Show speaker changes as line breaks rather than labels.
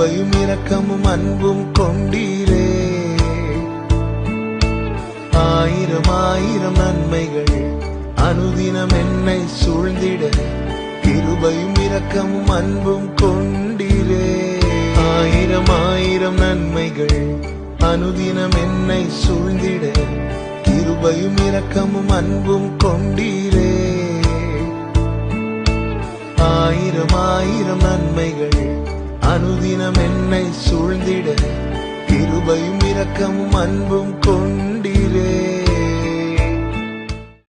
கிருபையும் இரக்கமும் அன்பும் கொண்டீரே. ஆயிரம் ஆயிரம் நன்மைகள் அனுதினம் என்னை சூழ்ந்திட கிருபையும் இரக்கமும் அன்பும் கொண்டீரே. ஆயிரம் ஆயிரம் நன்மைகள் அனுதினம் என்னை சூழ்ந்திட கிருபையும் இரக்கமும் அன்பும் கொண்டீரே. ஆயிரம் ஆயிரம் நன்மைகள் அனுதினம் என்னை சூழ்ந்திட கிருபையும் இரக்கமும் அன்பும் கொண்டீரே.